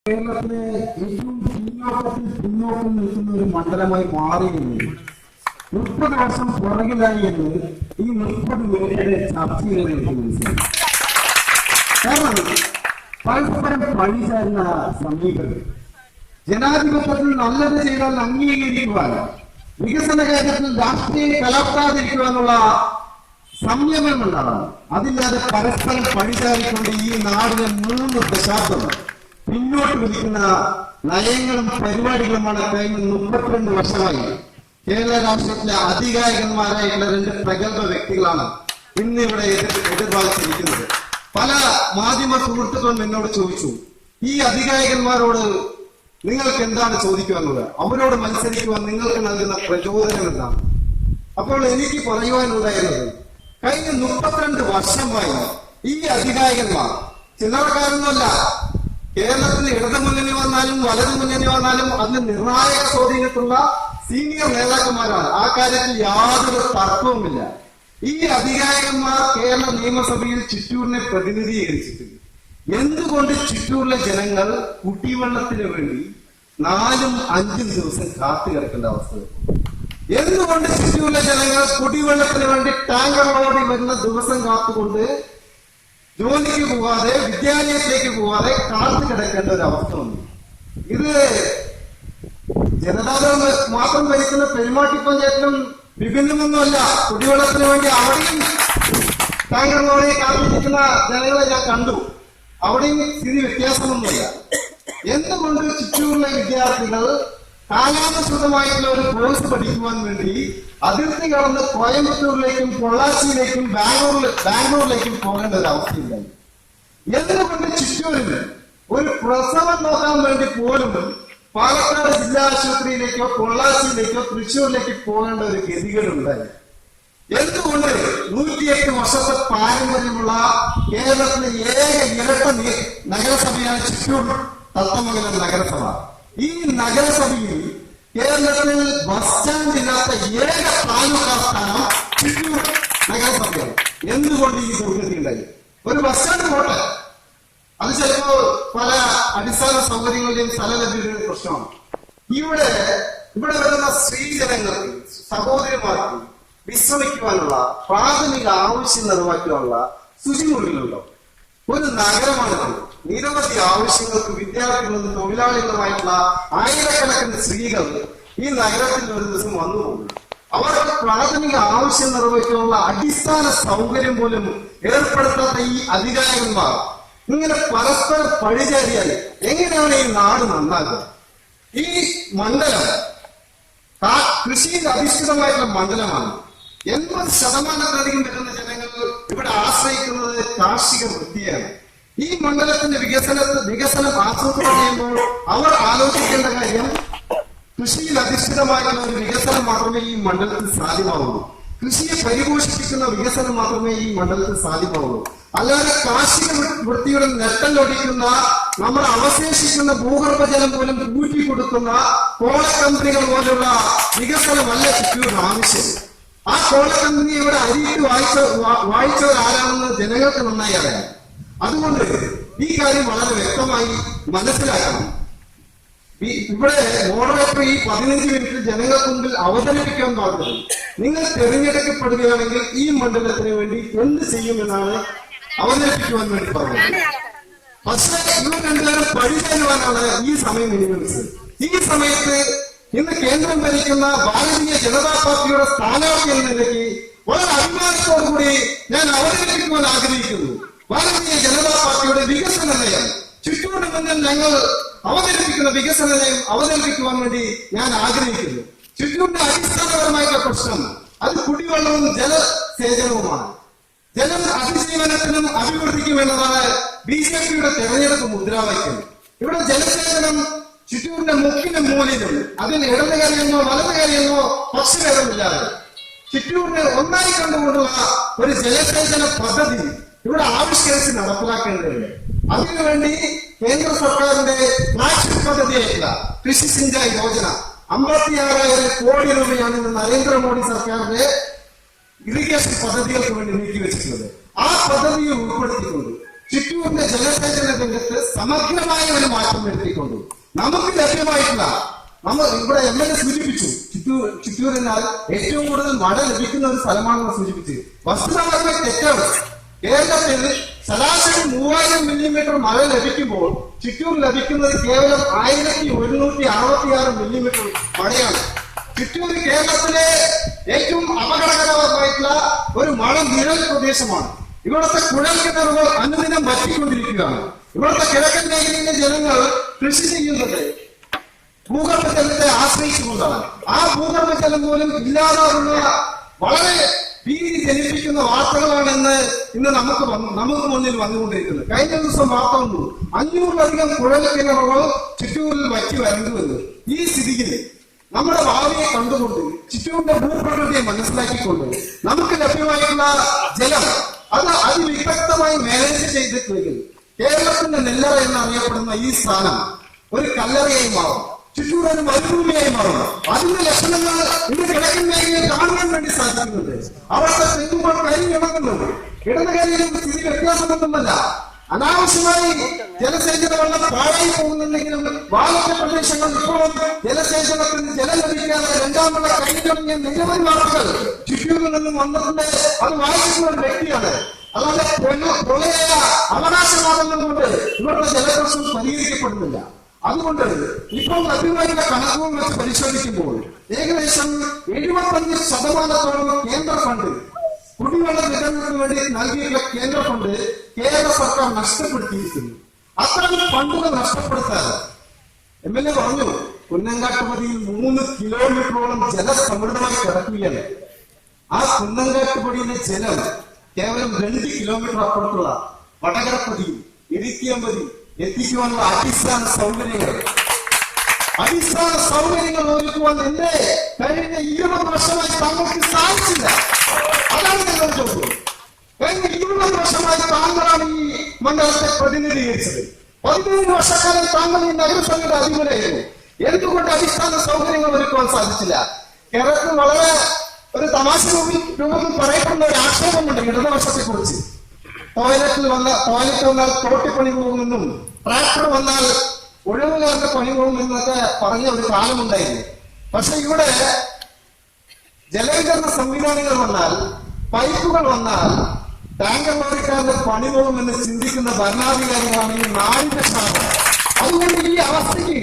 കേരളത്തിലെ ഏറ്റവും പിന്നോക്കം നിൽക്കുന്ന ഒരു മണ്ഡലമായി മാറിയിരുന്നു. 30 വർഷം പുറകിലായി എന്ന് ഈ 30 പേരുടെ ചർച്ചയിൽ എനിക്ക് മനസ്സിലായി. കാരണം പരസ്പരം പഴിചാരുന്ന സമീപനം, ജനാധിപത്യത്തിൽ നല്ലത് ചെയ്താൽ അംഗീകരിക്കുവാൻ, വികസന കാര്യത്തിൽ രാഷ്ട്രീയം കലർത്താതിരിക്കുവാനുള്ള സംയമനം ഉണ്ടാവണം. അതില്ലാതെ പരസ്പരം പഴിചാരിക്കൊണ്ട് ഈ നാടിനെ 3 ദശാബ്ദം പിന്നോട്ട് വിളിക്കുന്ന നയങ്ങളും പരിപാടികളുമാണ് കഴിഞ്ഞ 32 വർഷമായി കേരള രാഷ്ട്രീയത്തിലെ അധികാരികന്മാരായിട്ടുള്ള 2 പ്രഗത്ഭ വ്യക്തികളാണ് ഇന്നിവിടെ എതിർഭാഗത്തിരിക്കുന്നത്. പല മാധ്യമ സുഹൃത്തുക്കളും എന്നോട് ചോദിച്ചു, ഈ അധികാരികന്മാരോട് നിങ്ങൾക്ക് എന്താണ് ചോദിക്കുവാനുള്ളത്, അവരോട് മത്സരിക്കുവാൻ നിങ്ങൾക്ക് നൽകുന്ന പ്രചോദനം എന്താണ്? അപ്പോൾ എനിക്ക് പറയുവാനുണ്ടായിരുന്നത്, കഴിഞ്ഞ 32 വർഷമായി ഈ അധികാരികന്മാർ ചില്ലറക്കാരൊന്നുമല്ല. കേരളത്തിൽ ഇടതു മുന്നണി വന്നാലും വലതു മുന്നണി വന്നാലും അതിന് നിർണായക സ്വാധീനത്തുള്ള സീനിയർ നേതാക്കന്മാരാണ്. ആ കാര്യത്തിൽ യാതൊരു തർക്കവുമില്ല. ഈ അധികാരികന്മാർ കേരള നിയമസഭയിൽ ചിറ്റൂരിനെ പ്രതിനിധീകരിച്ചിട്ടുണ്ട്. എന്തുകൊണ്ട് ചിറ്റൂരിലെ ജനങ്ങൾ കുടിവെള്ളത്തിന് വേണ്ടി 4ഉം 5ഉം ദിവസം കാത്തു കിടക്കേണ്ട അവസ്ഥ? എന്തുകൊണ്ട് ചിറ്റൂരിലെ ജനങ്ങൾ കുടിവെള്ളത്തിന് വേണ്ടി ടാങ്കർ ലോറി വരുന്ന ദിവസം കാത്തുകൊണ്ട് ജോലിക്ക് പോവാതെ വിദ്യാലയത്തിലേക്ക് പോവാതെ കാത്തു കിടക്കേണ്ട ഒരു അവസ്ഥ വന്നു? ഇത് ജനതാദൾ മാത്രം ഭരിക്കുന്ന പെരുമാട്ടി പഞ്ചായത്തിലും വിഭിന്നമൊന്നുമല്ല. കുടിവെള്ളത്തിന് വേണ്ടി അവിടെയും ടാങ്കർ ലോറിയെ കാത്തിരിക്കുന്ന ജനങ്ങളെ ഞാൻ കണ്ടു. അവിടെയും സ്ഥിതി വ്യത്യാസമൊന്നുമില്ല. എന്തുകൊണ്ട് ചിറ്റൂരിലെ വിദ്യാർത്ഥികൾ കാലാനുസൃതമായിട്ടുള്ള ഒരു കോഴ്സ് പഠിക്കുവാൻ വേണ്ടി അതിർത്തി കടന്ന് കോയമ്പത്തൂരിലേക്കും പൊള്ളാച്ചിയിലേക്കും ബാംഗ്ലൂരിലേക്കും പോകേണ്ട ഒരു അവസ്ഥയുണ്ടായി? എന്തുകൊണ്ട് ചിറ്റൂരിന് ഒരു പ്രസവം നോക്കാൻ വേണ്ടി പോലും പാലക്കാട് ജില്ലാ ആശുപത്രിയിലേക്കോ പൊള്ളാച്ചിയിലേക്കോ തൃശ്ശൂരിലേക്ക് പോകേണ്ട ഒരു ഗതികളുണ്ടായി? എന്തുകൊണ്ട് 108 വർഷത്തെ പാരമ്പര്യമുള്ള കേരളത്തിലെ ഏക ഇരട്ട നഗരസഭയാണ് ചിറ്റൂർ തത്തമംഗലം നഗരസഭ. ഈ നഗരസഭയിൽ കേരളത്തിൽ ബസ് സ്റ്റാൻഡ് ഇല്ലാത്ത ഏക താലൂക്ക് ആസ്ഥാനം ചിറ്റൂർ നഗരസഭയാണ്. എന്തുകൊണ്ട് ഈ ദുർഗതി ഉണ്ടായി? ഒരു ബസ് സ്റ്റാൻഡ് പോട്ടെ, അത് ചിലപ്പോ പല അടിസ്ഥാന സൗകര്യങ്ങളുടെയും സ്ഥലലഭ്യതയുടെ പ്രശ്നമാണ്. ഇവിടെ വരുന്ന സ്ത്രീജനങ്ങൾക്ക്, സഹോദരിമാർക്ക് വിശ്രമിക്കുവാനുള്ള പ്രാഥമിക ആവശ്യം നിറവേറ്റാനുള്ള ശുചിമുറികളുണ്ടോ? ഒരു നഗരമാണിത്. നിരവധി ആവശ്യങ്ങൾക്ക് വിദ്യാർത്ഥികളും തൊഴിലാളികളുമായിട്ടുള്ള ആയിരക്കണക്കിന് സ്ത്രീകൾ ഈ നഗരത്തിൽ ഒരു ദിവസം വന്നു പോകും. അവർക്ക് പ്രാഥമിക ആവശ്യം നിറവേറ്റാനുള്ള അടിസ്ഥാന സൗകര്യം പോലും ഏർപ്പെടുത്താത്ത ഈ അധികാരികന്മാർ ഇങ്ങനെ പരസ്പരം പഴിചാരിയാൽ എങ്ങനെയാണ് ഈ നാട് നന്നാകുക? ഈ മണ്ഡലം കൃഷിയിൽ അധിഷ്ഠിതമായിട്ടുള്ള മണ്ഡലമാണ്. 80% വരുന്ന ജനങ്ങൾ ഇവിടെ ആശ്രയിക്കുന്നത് കാർഷിക വൃത്തിയാണ്. ഈ മണ്ഡലത്തിന്റെ വികസനം ആസൂത്രണം ചെയ്യുമ്പോൾ അവർ ആലോചിക്കേണ്ട കാര്യം, കൃഷിയിൽ അധിഷ്ഠിതമായിട്ടുള്ള ഒരു വികസനം മാത്രമേ ഈ മണ്ഡലത്തിൽ സാധ്യമാവുള്ളൂ. കൃഷിയെ പരിപോഷിപ്പിക്കുന്ന വികസനം മാത്രമേ ഈ മണ്ഡലത്തിൽ സാധ്യമാവുള്ളൂ. അല്ലാതെ കാർഷിക വൃത്തിയുടെ നെട്ടലൊടിക്കുന്ന, നമ്മൾ അവശേഷിക്കുന്ന ഭൂഗർഭജലം പോലും കൂട്ടിക്കൊടുക്കുന്ന കോള കമ്പനികൾ പോലുള്ള വികസനമല്ല ചിറ്റൂരിന് ആവശ്യം. ആ കോള കമ്പനി ഇവിടെ അരിയിട്ട് വായിച്ചവരാരാണെന്ന് ജനങ്ങൾക്ക് നന്നായി അറിയാം. അതുകൊണ്ട് ഈ കാര്യം വളരെ വ്യക്തമായി മനസ്സിലാക്കണം. ഇവിടെ മോഡറേറ്റർ ഈ 15 മിനിറ്റ് ജനങ്ങൾക്ക് മുമ്പിൽ അവതരിപ്പിക്കാൻ പറഞ്ഞത്, നിങ്ങൾ തിരഞ്ഞെടുക്കപ്പെടുകയാണെങ്കിൽ ഈ മണ്ഡലത്തിന് വേണ്ടി എന്ത് ചെയ്യുമെന്നാണ് അവതരിപ്പിക്കുവാൻ വേണ്ടി പറഞ്ഞത്. പക്ഷേ ഇവർ രണ്ടുപേരും പഴിചേരുവാനാണ് ഈ സമയം വിനിയോഗിച്ചത്. ഈ സമയത്ത് ഇന്ന് കേന്ദ്രം ഭരിക്കുന്ന ഭാരതീയ ജനതാ പാർട്ടിയുടെ സ്ഥാനാർത്ഥി എന്ന നിലയ്ക്ക് വളരെ അഭിമാനത്തോടുകൂടി ഞാൻ അവതരിപ്പിക്കുവാൻ ആഗ്രഹിക്കുന്നു. ഭാരതീയ ജനതാ പാർട്ടിയുടെ വികസന നയം, ചിറ്റൂരിന് മുന്നിൽ ഞങ്ങൾ അവതരിപ്പിക്കുന്ന വികസന നയം അവതരിപ്പിക്കുവാൻ വേണ്ടി ഞാൻ ആഗ്രഹിക്കുന്നു. ചിറ്റൂരിന്റെ അടിസ്ഥാനപരമായിട്ടുള്ള പ്രശ്നം അത് കുടിവെള്ളവും ജലസേചനവുമാണ്. ജലം അതിജീവനത്തിനും അഭിവൃദ്ധിക്കും എന്നതാണ് BJPയുടെ തെരഞ്ഞെടുപ്പ് മുദ്രാവാക്യം. ഇവിടെ ജലസേചനം ചിറ്റൂരിന്റെ മുക്കിനും മൂലിനും, അതിൽ ഇടത് കാര്യമെന്നോ വലത് കാര്യമെന്നോ പക്ഷഭേദമില്ലാതെ ചിറ്റൂരിനെ ഒന്നായി കണ്ടുകൊണ്ടുള്ള ഒരു ജലസേചന പദ്ധതി ഇവിടെ ആവിഷ്കരിച്ച് നടപ്പിലാക്കേണ്ടതുണ്ട്. അതിനുവേണ്ടി കേന്ദ്ര സർക്കാരിന്റെ ഫ്ലാഗ്ഷിപ്പ് പദ്ധതിയായിട്ടുള്ള കൃഷി സിഞ്ചായ് യോജന 56,000 കോടി രൂപയാണ് ഇന്ന് നരേന്ദ്രമോദി സർക്കാരിന്റെ ഇറിഗേഷൻ പദ്ധതികൾക്ക് വേണ്ടി നീക്കിവെച്ചിട്ടുള്ളത്. ആ പദ്ധതിയെ ഉൾപ്പെടുത്തിക്കൊണ്ട് ചിറ്റൂരിന്റെ ജലസേചന രംഗത്ത് സമഗ്രമായ ഒരു മാറ്റം വരുത്തിക്കൊണ്ട് നമുക്ക് ലഭ്യമായിട്ടുള്ള ഇവിടെ MLA സൂചിപ്പിച്ചു ചിറ്റൂരിനാൽ ഏറ്റവും കൂടുതൽ മഴ ലഭിക്കുന്ന ഒരു സ്ഥലമാണെന്ന് സൂചിപ്പിച്ച് വസ്തുതാപരമായി തെറ്റാണ്. കേരളത്തിൽ ശരാശരി 3000 മില്ലിമീറ്റർ മഴ ലഭിക്കുമ്പോൾ ചിറ്റൂർ ലഭിക്കുന്നത് കേവലം 1166 മില്ലിമീറ്റർ മഴയാണ്. ചിറ്റൂർ കേരളത്തിലെ ഏറ്റവും അപകടകരമായിട്ടുള്ള ഒരു മഴ നിഴൽ പ്രദേശമാണ്. ഇവിടുത്തെ കുഴൽ കിണറുകൾ അനുദിനം വറ്റിക്കൊണ്ടിരിക്കുകയാണ്. ഇവിടുത്തെ കിഴക്കൻ മേഖലയിലെ ജനങ്ങൾ കൃഷി ചെയ്യുന്നത് ഭൂഗർഭജലത്തെ ആശ്രയിച്ചുകൊണ്ടാണ്. ആ ഭൂഗർഭജലം പോലും ഇല്ലാതാകുന്ന വളരെ ഭീതി ജനിപ്പിക്കുന്ന വാർത്തകളാണെന്ന് ഇന്ന് നമുക്ക് മുന്നിൽ വന്നുകൊണ്ടിരിക്കുന്നത്. കഴിഞ്ഞ ദിവസം വാർത്ത വന്നു 500-ലധികം കുഴൽ കിണറുകൾ ചിറ്റൂരിൽ വറ്റി വരേണ്ടി. ഈ സ്ഥിതിയിൽ നമ്മുടെ ഭാവിയെ കണ്ടുകൊണ്ട് ചിറ്റൂരിന്റെ ഭൂപ്രകൃതിയെ മനസ്സിലാക്കിക്കൊണ്ട് നമുക്ക് ലഭ്യമായിട്ടുള്ള ജലം അത് അതിവിദഗ്ധമായി മാനേജ് ചെയ്തിട്ടുണ്ടെങ്കിൽ കേരളത്തിന്റെ നെല്ലറ എന്നറിയപ്പെടുന്ന ഈ സ്ഥാനം ഒരു കല്ലറയായി മാറും. ചിറ്റൂർ ഒരു മരുഭൂമിയായി മാറും. അതിന്റെ ലക്ഷണങ്ങൾ ഇന്ന് കിഴക്കൻ മേഖലയിൽ കാണാൻ വേണ്ടി സാധിക്കുന്നുണ്ട്. അവിടുത്തെ തെങ്ങുമ്പോൾ കരിഞ്ഞിണങ്ങുന്നുണ്ട്. ഇടതുകരിയിലും സ്ഥിതി വ്യത്യാസമൊന്നുമല്ല. അനാവശ്യമായി ജലസേചന വെള്ളം പാഴായി പോകുന്നുണ്ടെങ്കിലും വാണിജ്യ പ്രദേശങ്ങൾ ഇപ്പോഴും ജലസേചനത്തിന് ജലം ലഭിക്കാതെ രണ്ടാമുള്ള കഴിഞ്ഞ നിരവധി വാർത്തകൾ ചിറ്റൂരിൽ നിന്നും വന്നിട്ടുണ്ട്. അത് വായിക്കുന്ന ഒരു വ്യക്തിയാണ്. അല്ലാതെ പ്രളയ അവകാശവാദങ്ങൾ കൊണ്ട് ഇവരുടെ ജലപ്രശ്നം പരിഹരിക്കപ്പെടുന്നില്ല. അതുകൊണ്ട് ഇപ്പോൾ ലഭ്യമായുള്ള കണക്കുകൾ വെച്ച് പരിശോധിക്കുമ്പോൾ ഏകദേശം 75% കേന്ദ്ര ഫണ്ട് കുടിവെള്ള വിതരണത്തിന് വേണ്ടി നൽകിയിട്ടുള്ള കേന്ദ്ര ഫണ്ട് കേരള സർക്കാർ നഷ്ടപ്പെടുത്തിയിരിക്കുന്നു. അത്തരം ഫണ്ടുകൾ നഷ്ടപ്പെടുത്താൻ MLA പറഞ്ഞു കുന്നങ്കാട്ടുപടിയിൽ 3 കിലോമീറ്ററോളം ജലസമൃദ്ധമായി കിടക്കുകയാണ്. ആ കുന്നങ്കാട്ടുപടിയിലെ ജലം കേവലം 2 കിലോമീറ്റർ അപ്പുറത്തുള്ള വടകരപ്പതിയും ഇരിക്കിയമ്പതി എത്തിക്കുവാനുള്ള അടിസ്ഥാന സൗകര്യങ്ങൾ ഒരുക്കുവാൻ എന്റെ കഴിഞ്ഞ 20 വർഷമായി താങ്കൾക്ക് സാധിച്ചില്ല. അതാണ് ഞങ്ങൾ ചോദ്യം. കഴിഞ്ഞ 20 വർഷമായി താങ്കളാണ് ഈ മണ്ഡലത്തെ പ്രതിനിധീകരിച്ചത്. 17 വർഷക്കാലം താങ്കൾ ഈ നഗരസഭയുടെ അധിപനായിരുന്നു. എന്തുകൊണ്ട് അടിസ്ഥാന സൗകര്യങ്ങൾ ഒരുക്കുവാൻ സാധിച്ചില്ല? കേരളത്തിൽ വളരെ ഒരു തമാശ രൂപത്തിൽ പറയപ്പെടുന്ന ഒരു ആക്ഷേപമുണ്ട് ഇടതുപക്ഷത്തെ കുറിച്ച്. ടോയ്ലറ്റ് വന്നാൽ തോട്ടിപ്പണി പോകുമെന്നും ട്രാക്ടർ വന്നാൽ ഒഴിവുകാരുടെ പണി പോകുമെന്നൊക്കെ പറഞ്ഞ ഒരു കാലമുണ്ടായിരുന്നു. പക്ഷെ ഇവിടെ ജലവിതരണ സംവിധാനങ്ങൾ വന്നാൽ, പൈപ്പുകൾ വന്നാൽ ടാങ്കർ ലോറിക്കാരുടെ പണി പോകുമെന്ന് ചിന്തിക്കുന്ന ഭരണാധികാരികളാണ് ഈ നാടിന്റെ ശാപം. അതുകൊണ്ട് ഈ അവസ്ഥയ്ക്ക്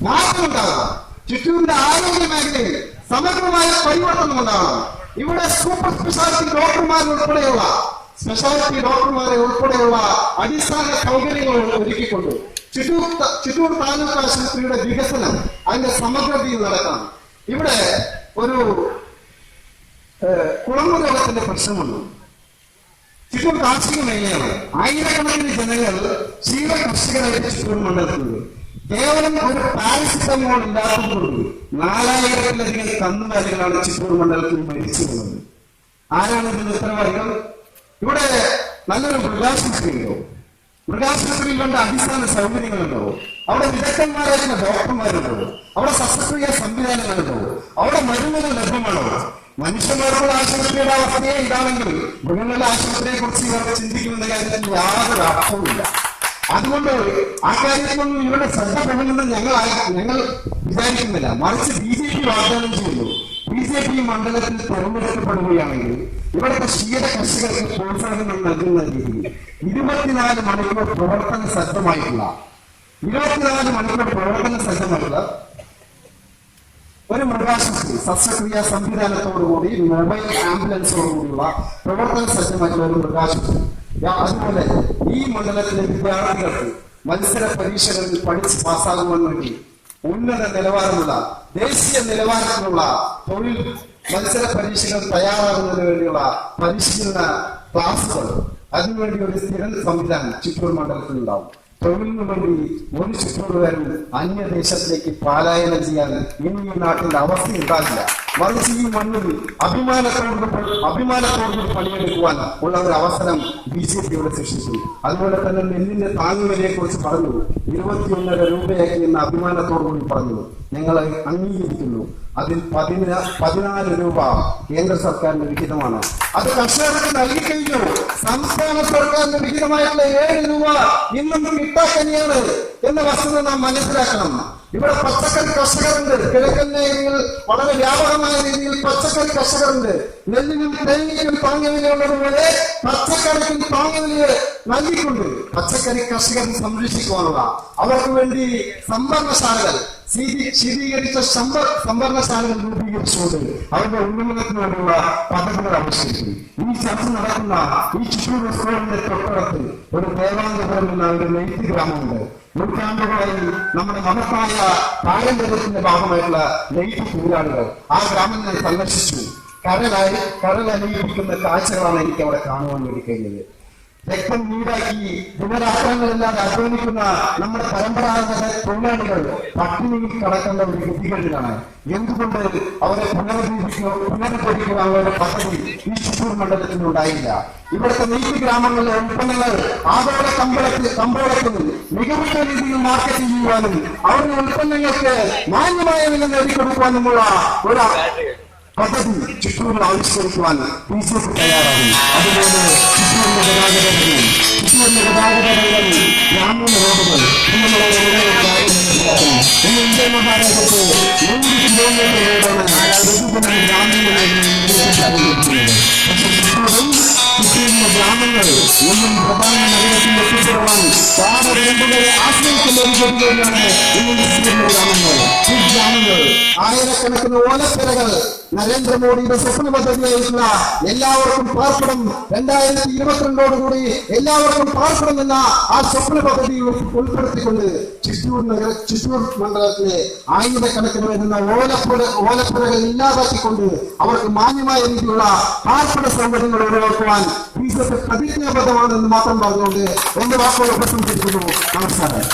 മാറ്റമുണ്ടാകണം. ചിറ്റൂരിന്റെ ആരോഗ്യ മേഖലയിൽ സമഗ്രമായ പരിവർത്തനം ഉണ്ടാകണം. ഇവിടെ സൂപ്പർ സ്പെഷ്യാലിറ്റി ഡോക്ടർമാരെ ഉൾപ്പെടെയുള്ള അടിസ്ഥാന സൗകര്യങ്ങൾ ഒരുക്കിക്കൊണ്ട് ചിറ്റൂർ താലൂക്ക് ആശുപത്രിയുടെ വികസനം അതിന്റെ സമഗ്രതയിൽ നടക്കണം. ഇവിടെ ഒരു കുളമ്പ് രോഗത്തിന്റെ പ്രശ്നമുണ്ട്. ചിറ്റൂർ കാർഷിക മേഖലയാണ്. ആയിരക്കണക്കിന് ജനങ്ങൾ ക്ഷീര കർഷകരായിട്ട് ചിറ്റൂർ മണ്ഡലത്തിലുണ്ട്. കേവലം ഒരു പാരസിറ്റമോൾ ഇല്ലാത്തതുകൊണ്ട് 4000-ലധികം കന്നുകാലികളാണ് ചിറ്റൂർ മണ്ഡലത്തിൽ മരിച്ചു പോകുന്നത്. ആരാണ് ഇതിന്റെ ഉത്തരവാദികൾ? ഇവിടെ നല്ലൊരു മൃഗാശുപത്രി ഉണ്ടോ? മൃഗാശുപത്രിയിൽ വേണ്ട അടിസ്ഥാന സൗകര്യങ്ങളുണ്ടോ? അവിടെ വിദഗ്ധന്മാരായിരുന്ന ഡോക്ടർമാരുണ്ടോ? അവിടെ ശസ്ത്രക്രിയ സംവിധാനങ്ങളുണ്ടോ? അവിടെ മരുന്നുകൾ ലഭ്യമാണോ? മനുഷ്യന്മാരുടെ ആശുപത്രിയുടെ അവസ്ഥയെ ഇതാണെങ്കിൽ മൃഗങ്ങളുടെ ആശുപത്രിയെ കുറിച്ച് ഇവർ ചിന്തിക്കുന്ന കാര്യത്തിൽ യാതൊരു അർത്ഥവുമില്ല. അതുകൊണ്ട് ആ കാര്യത്തിലൊന്നും ഇവരുടെ ശ്രദ്ധ പെടുമെന്ന് ഞങ്ങൾ വിചാരിക്കുന്നില്ല. മറിച്ച് BJP വാഗ്ദാനം ചെയ്യുന്നു. BJP മണ്ഡലത്തിൽ തെരഞ്ഞെടുക്കപ്പെടുകയാണെങ്കിൽ ഇവിടുത്തെ ക്ഷീര കർഷകർക്ക് പ്രോത്സാഹനം നൽകുന്ന രീതിയിൽ 24 മണിക്കൂർ പ്രവർത്തന സജ്ജമായിട്ടുള്ള ഒരു മൃഗാശുപത്രി ശസ്ത്രക്രിയാ സംവിധാനത്തോടുകൂടി മൊബൈൽ ആംബുലൻസോടുകൂടിയുള്ള പ്രവർത്തന സജ്ജമായിട്ടുള്ള ഒരു മൃഗാശുപത്രി. അതുപോലെ ഈ മണ്ഡലത്തിലെ വിദ്യാർത്ഥികൾക്ക് മത്സര പരീക്ഷകളിൽ പഠിച്ച് പാസ്സാകുവാൻ വേണ്ടി ഉന്നത നിലവാരമുള്ള ദേശീയ നിലവാരത്തിലുള്ള തൊഴിൽ മത്സര പരീക്ഷകൾ തയ്യാറാകുന്നതിന് വേണ്ടിയുള്ള പരിശീലന ക്ലാസുകൾ, അതിനുവേണ്ടി ഒരു സ്ഥിര സംവിധാനം ചിറ്റൂർ മണ്ഡലത്തിൽ ഉണ്ടാവും. തൊഴിലിനു വേണ്ടി ഒരു ചിറ്റൂറുകാരും അന്യദേശത്തിലേക്ക് പലായനം ചെയ്യാൻ ഇനി ഈ നാട്ടിൽ അവസ്ഥ ഉണ്ടാകില്ല. മറിച്ച് ഈ മണ്ണിൽ അഭിമാനത്തോടുകൂടി പണിയെടുക്കുവാൻ ഉള്ള ഒരു അവസരം BJP ഇവിടെ സൃഷ്ടിച്ചു. അതുപോലെ തന്നെ നെല്ലിന്റെ താങ്ങുവിലയെ കുറിച്ച് പറഞ്ഞു. 21.5 രൂപയാക്കി എന്ന് അഭിമാനത്തോടുകൂടി പറഞ്ഞു. ഞങ്ങൾ അംഗീകരിക്കുന്നു. അതിൽ 14 രൂപ കേന്ദ്ര സർക്കാരിന്റെ വിഹിതമാണ്. അത് കർഷകർക്ക് നൽകിക്കഴിഞ്ഞു. സംസ്ഥാന സർക്കാരിന്റെ വിഹിതമായിട്ടുള്ള 7 രൂപ ഇന്നും കിട്ടാക്കനിയാണ് എന്ന വസ്തുത നാം മനസ്സിലാക്കണം. ഇവിടെ പച്ചക്കറി കർഷകരുണ്ട്. കിഴക്കൻ മേഖലയിൽ വളരെ വ്യാപകമായ രീതിയിൽ പച്ചക്കറി കർഷകരുണ്ട്. നെല്ലിനും തേങ്ങയ്ക്കും താങ്ങുവിലയുള്ളതുപോലെ പച്ചക്കറിക്കും താങ്ങുവില നൽകിക്കൊണ്ട് പച്ചക്കറി കർഷകരെ സംരക്ഷിക്കുവാനുള്ള അവർക്ക് വേണ്ടി സംഭരണശാലകൾ ശീതീകരിച്ച സംഭരണശാലകൾ രൂപീകരിച്ചുകൊണ്ട് അവരുടെ ഉന്നമനത്തിന് വേണ്ടിയുള്ള പദ്ധതികൾ ആവിഷ്കരിക്കും. ഈ ചർച്ച നടക്കുന്ന ഈ ചിറ്റൂർ സ്കൂളിന്റെ തൊട്ടടുത്ത് ഒരു ദേവാംഗപുരം എന്ന ഒരു നെയ്ത്ത് ഗ്രാമമുണ്ട്. നൂറ്റാണ്ടുകളായി നമ്മുടെ മഹത്തായ പാരമ്പര്യത്തിന്റെ ഭാഗമായിട്ടുള്ള നെയ്ത്ത് തൊഴിലാളികൾ ആ ഗ്രാമം ഞാൻ സന്ദർശിച്ചു. കടലണിയിപ്പിക്കുന്ന കാഴ്ചകളാണ് എനിക്ക് അവിടെ കാണുവാൻ വേണ്ടി കഴിഞ്ഞത്. രക്തം നീടാക്കി ദിനരാത്രങ്ങളില്ലാതെ അധ്വാനിക്കുന്ന നമ്മുടെ പരമ്പരാഗത തൊഴിലാളികൾ പട്ടിണിയിൽ കടക്കേണ്ട ഒരു ഗതികളിലാണ്. എന്തുകൊണ്ട് അവരെ പുനരുദ്ധരിക്കാനുള്ള പദ്ധതി ഈ ചിറ്റൂർ മണ്ഡലത്തിൽ ഉണ്ടായില്ല? ഇവിടുത്തെ നെയ്ത്ത് ഗ്രാമങ്ങളിലെ ഉൽപ്പന്നങ്ങൾ ആഗോള കമ്പോളത്തിൽ മികവുറ്റ രീതിയിൽ മാർക്കറ്റ് ചെയ്യുവാനും അവരുടെ ഉൽപ്പന്നങ്ങൾക്ക് മാന്യമായ വില നേടിക്കൊടുക്കുവാനുമുള്ള ഒരു പദ്ധതി ചിറ്റൂരിൽ ആവിഷ്കരിക്കുവാൻ BJP തയ്യാറാകും. അതുപോലെ ചിറ്റൂരിന്റെ ഗതാഗതങ്ങൾ ഗ്രാമീണ റോഡുകൾ ഇന്ത്യ മഹാരാജ്യത്ത് 100 കിലോമീറ്റർ റോഡാണ് ഗ്രാമീണ ചിറ്റൂരിന്റെ ഗ്രാമങ്ങൾ ഒന്നും പ്രധാന നഗരത്തിൽ എത്തിച്ചേരുവാൻ പാടറോഡുകളെ ആശ്രയിക്കുന്ന ഒരു ഗതിയാണ് ഇന്ന് ചിറ്റൂരിന്റെ ഗ്രാമങ്ങൾ. ഈ ഗ്രാമങ്ങൾ ആയിരക്കണക്കിന് ഓലപ്പുരകൾ നരേന്ദ്രമോദിയുടെ സ്വപ്ന പദ്ധതിയായിട്ടുള്ള എല്ലാവർക്കും പാർപ്പിടം 2022 എല്ലാവർക്കും പാർപ്പിടം എന്ന ആ സ്വപ്ന പദ്ധതി ഉൾപ്പെടുത്തിക്കൊണ്ട് ചിറ്റൂർ മണ്ഡലത്തിലെ ആയിരക്കണക്കിന് വരുന്ന ഓലപ്പുരകൾ ഇല്ലാതാക്കിക്കൊണ്ട് അവർക്ക് മാന്യമായ രീതിയിലുള്ള പാർപ്പിട സൗകര്യങ്ങൾ ഉറപ്പാക്കുവാൻ BJP പ്രതിജ്ഞാബദ്ധമാണെന്ന് മാത്രം പറഞ്ഞുകൊണ്ട് എന്റെ വാക്കുകൾ പ്രശംസിക്കുന്നു. നമസ്കാരം.